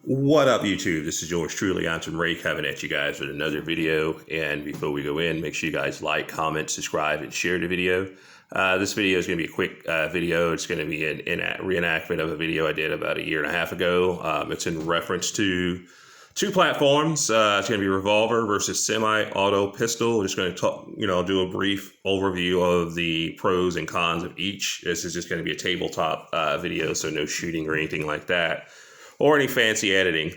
What up, YouTube? This is yours truly, Untitled Chapter, coming at you guys with another video. And before we go in, make sure you guys like, comment, subscribe, and share the video. This video is going to be a quick video. It's going to be an reenactment of a video I did about 1.5 years ago. It's in reference to two platforms. It's going to be Revolver versus semi-auto pistol. We're just going to talk, do a brief overview of the pros and cons of each. This is just going to be a tabletop video, so no shooting or anything like that, or any fancy editing.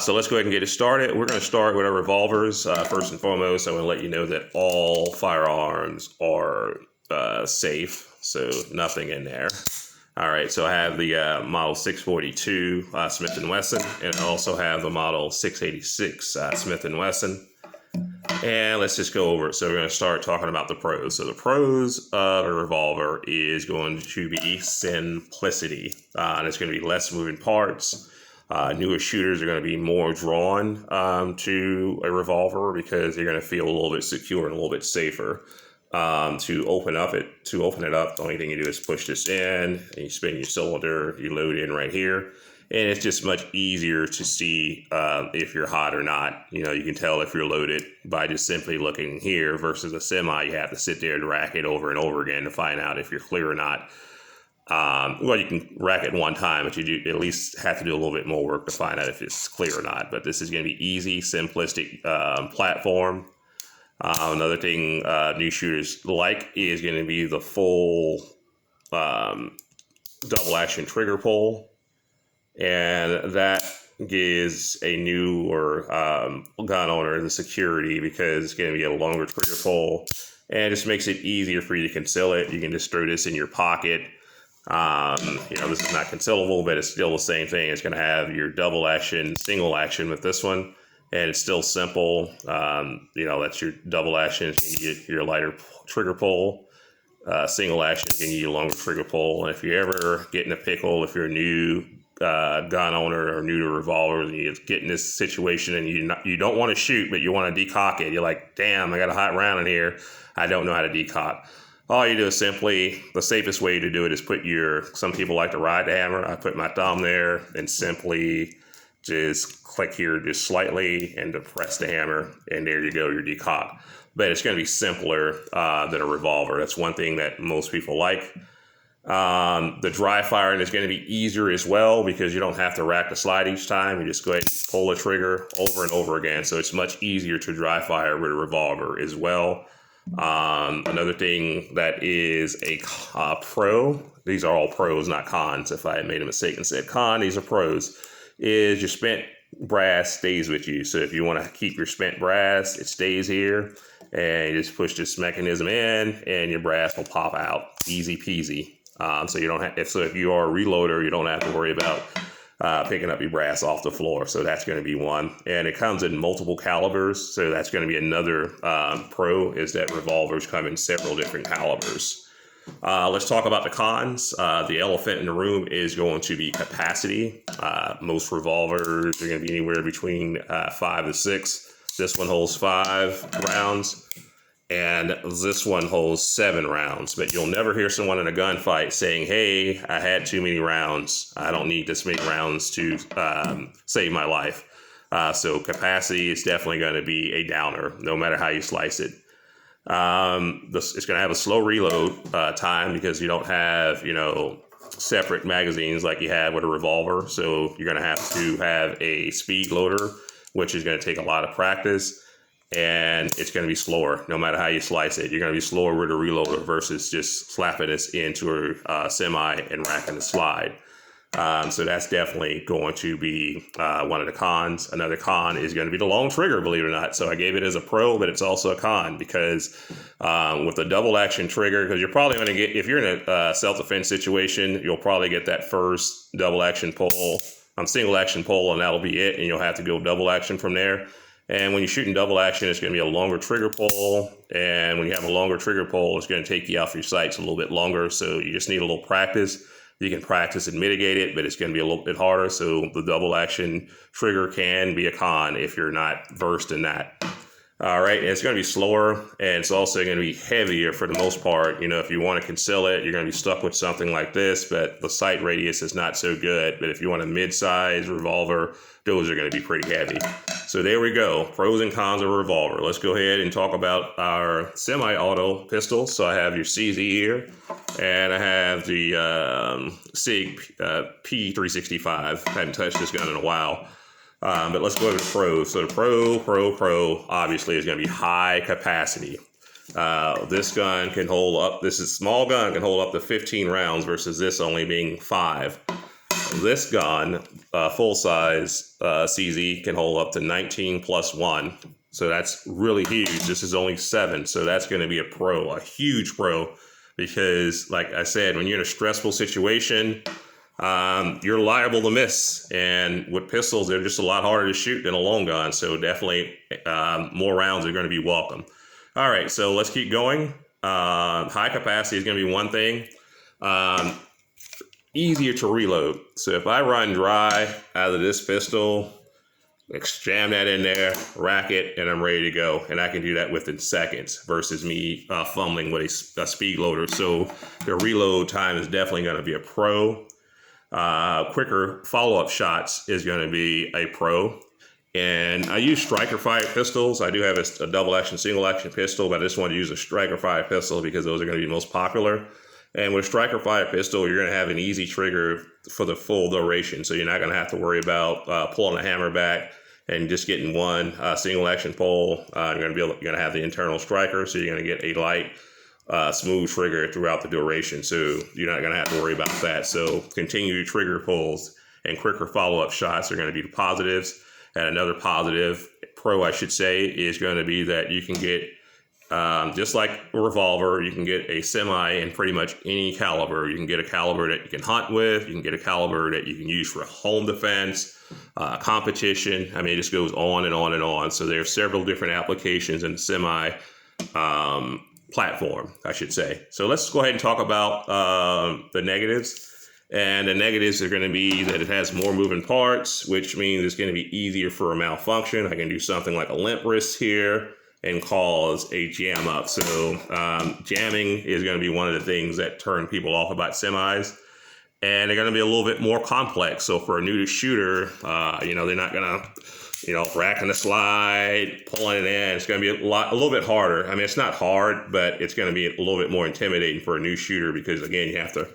So let's go ahead and get it started. We're going to start with our revolvers. First and foremost, I want to let you know that all firearms are safe, so nothing in there. All right, so I have the model 642 Smith & Wesson, and I also have the model 686 Smith & Wesson. And let's just go over it. So we're going to start talking about the pros. So the pros of a revolver is going to be simplicity. And it's going to be less moving parts. Newer shooters are going to be more drawn to a revolver because they're going to feel a little bit secure and a little bit safer. To open it up, the only thing you do is push this in, and you spin your cylinder, you load in right here. And it's just much easier to see if you're hot or not. You can tell if you're loaded by just simply looking here versus a semi. You have to sit there and rack it over and over again to find out if you're clear or not. Well, you can rack it one time, but you do at least have to do a little bit more work to find out if it's clear or not. But this is going to be easy, simplistic platform. Another thing new shooters like is going to be the full double action trigger pull. And that gives a newer gun owner the security because it's going to be a longer trigger pull, and it just makes it easier for you to conceal it. You can just throw this in your pocket. This is not concealable, but it's still the same thing. It's going to have your double action, single action with this one, and it's still simple. That's your double action. You get your lighter trigger pull. Single action can give you a longer trigger pull. And if you ever get in a pickle, if you're a new gun owner or new to revolvers, and you get in this situation and you don't want to shoot, but you want to decock it. You're like, damn, I got a hot round in here. I don't know how to decock. All you do is simply, the safest way to do it is some people like to ride the hammer. I put my thumb there and simply just click here just slightly and depress the hammer, and there you go, your decock. But it's going to be simpler than a revolver. That's one thing that most people like. The dry firing is going to be easier as well because you don't have to rack the slide each time. You just go ahead and pull the trigger over and over again. So it's much easier to dry fire with a revolver as well. Another thing that is a pro, these are all pros, not cons. If I had made a mistake and said con, these are pros, is your spent brass stays with you. So if you want to keep your spent brass, it stays here, and you just push this mechanism in and your brass will pop out. Easy peasy. So you don't have, if you are a reloader, you don't have to worry about picking up your brass off the floor. So that's going to be one. And it comes in multiple calibers. So that's going to be another pro, is that revolvers come in several different calibers. Let's talk about the cons. The elephant in the room is going to be capacity. Most revolvers are going to be anywhere between 5 to 6. This one holds 5 rounds. And this one holds 7 rounds, but you'll never hear someone in a gunfight saying, hey, I had too many rounds. I don't need this many rounds to save my life. So capacity is definitely going to be a downer, no matter how you slice it. It's going to have a slow reload time because you don't have, separate magazines like you have with a revolver. So you're going to have a speed loader, which is going to take a lot of practice. And it's going to be slower no matter how you slice it. You're going to be slower with a reloader versus just slapping this into a semi and racking the slide. So that's definitely going to be one of the cons. Another con is going to be the long trigger, believe it or not. So I gave it as a pro, but it's also a con because with a double action trigger, because you're probably going to get, if you're in a self-defense situation, you'll probably get that first double action pull, single action pull, and that'll be it. And you'll have to go double action from there. And when you're shooting double action, it's going to be a longer trigger pull. And when you have a longer trigger pull, it's going to take you off your sights a little bit longer. So you just need a little practice. You can practice and mitigate it, but it's going to be a little bit harder. So the double action trigger can be a con if you're not versed in that. All right, and it's going to be slower, and it's also going to be heavier for the most part. You know, if you want to conceal it, you're going to be stuck with something like this, but the sight radius is not so good. But if you want a mid-size revolver, those are going to be pretty heavy. So there we go, pros and cons of a revolver. Let's go ahead and talk about our semi-auto pistols. So I have your CZ here, and I have the SIG P365. I hadn't touched this gun in a while. But let's go to the pros. So the pro, obviously is going to be high capacity. This gun can hold up, this is small gun, can hold up to 15 rounds versus this only being 5. This gun, full size CZ, can hold up to 19 plus 1. So that's really huge. This is only 7. So that's going to be a huge pro, because like I said, when you're in a stressful situation, you're liable to miss. And with pistols, they're just a lot harder to shoot than a long gun. So definitely more rounds are going to be welcome. All right, so let's keep going. High capacity is going to be one thing. Easier to reload. So if I run dry out of this pistol, jam that in there, rack it, and I'm ready to go. And I can do that within seconds versus me fumbling with a speed loader. So the reload time is definitely going to be a pro. Quicker follow-up shots is going to be a pro. And I use striker fire pistols. I do have a double action, single action pistol, but I just want to use a striker fire pistol because those are going to be most popular. And with striker fire pistol, you're going to have an easy trigger for the full duration. So you're not going to have to worry about pulling the hammer back and just getting one single action pull. You're going to have the internal striker, so you're going to get a light, smooth trigger throughout the duration. So you're not going to have to worry about that. So continued trigger pulls and quicker follow-up shots are going to be the positives. And another positive, pro I should say, is going to be that you can get, just like a revolver, you can get a semi in pretty much any caliber. You can get a caliber that you can hunt with. You can get a caliber that you can use for home defense, competition. I mean, it just goes on and on and on. So there are several different applications in the semi platform, I should say. So let's go ahead and talk about the negatives. And the negatives are going to be that it has more moving parts, which means it's going to be easier for a malfunction. I can do something like a limp wrist here and cause a jam up. So jamming is going to be one of the things that turn people off about semis. And they're going to be a little bit more complex. So for a new shooter, they're not going to, racking the slide, pulling it in. It's going to be a little bit harder. I mean, it's not hard, but it's going to be a little bit more intimidating for a new shooter because, again, you have to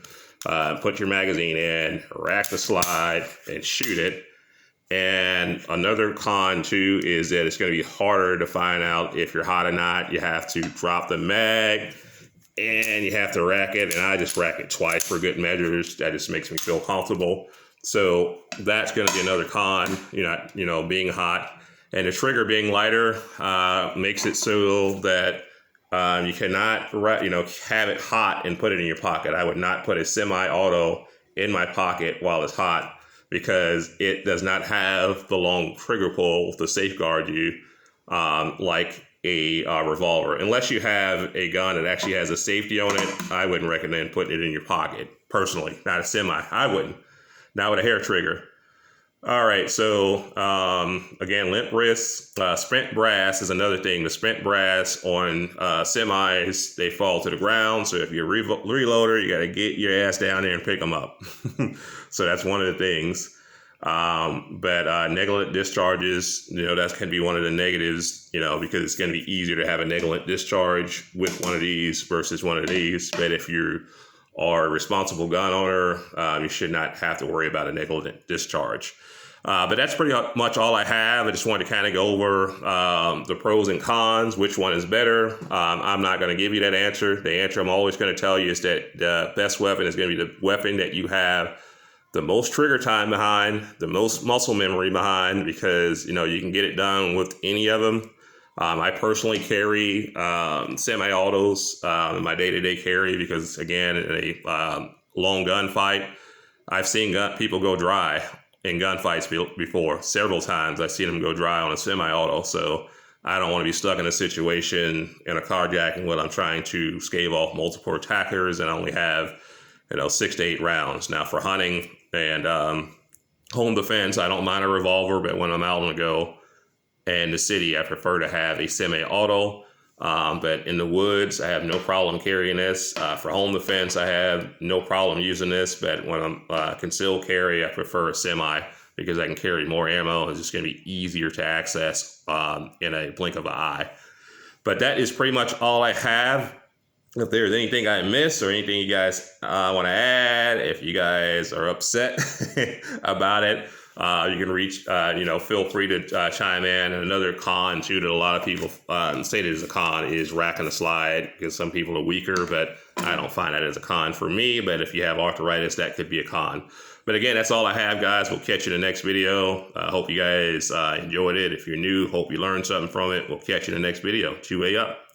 put your magazine in, rack the slide, and shoot it. And another con, too, is that it's going to be harder to find out if you're hot or not. You have to drop the mag, and you have to rack it. And I just rack it twice for good measures. That just makes me feel comfortable. So that's going to be another con, being hot. And the trigger being lighter makes it so that you cannot, have it hot and put it in your pocket. I would not put a semi-auto in my pocket while it's hot because it does not have the long trigger pull to safeguard you like a revolver. Unless you have a gun that actually has a safety on it, I wouldn't recommend putting it in your pocket. Personally, not a semi. I wouldn't. Not with a hair trigger. All right, so again, limp wrists, spent brass is another thing. The spent brass on semis, they fall to the ground. So if you're a reloader, you got to get your ass down there and pick them up. So that's one of the things. But negligent discharges, that can be one of the negatives, because it's going to be easier to have a negligent discharge with one of these versus one of these. But if you are a responsible gun owner, you should not have to worry about a negligent discharge. But that's pretty much all I have. I just wanted to kind of go over the pros and cons, which one is better. I'm not going to give you that answer. The answer I'm always going to tell you is that the best weapon is going to be the weapon that you have the most trigger time behind, the most muscle memory behind, because, you can get it done with any of them. I personally carry semi-autos in my day-to-day carry because, again, in a long gunfight, I've seen people go dry in gunfights before. Several times I've seen them go dry on a semi-auto. So I don't want to be stuck in a situation in a carjacking when I'm trying to scave off multiple attackers and I only have, 6 to 8 rounds. Now for hunting and home defense, I don't mind a revolver, but when I'm out on the go, In the city, I prefer to have a semi-auto. But in the woods, I have no problem carrying this. For home defense, I have no problem using this. But when I'm concealed carry, I prefer a semi because I can carry more ammo. It's just going to be easier to access in a blink of an eye. But that is pretty much all I have. If there's anything I missed or anything you guys want to add, if you guys are upset about it, you can reach, feel free to chime in. And another con, too, that a lot of people say that is a con is racking the slide, because some people are weaker, but I don't find that as a con for me. But if you have arthritis, that could be a con. But again, that's all I have, guys. We'll catch you in the next video. Hope you guys enjoyed it. If you're new, hope you learned something from it. We'll catch you in the next video. 2A up.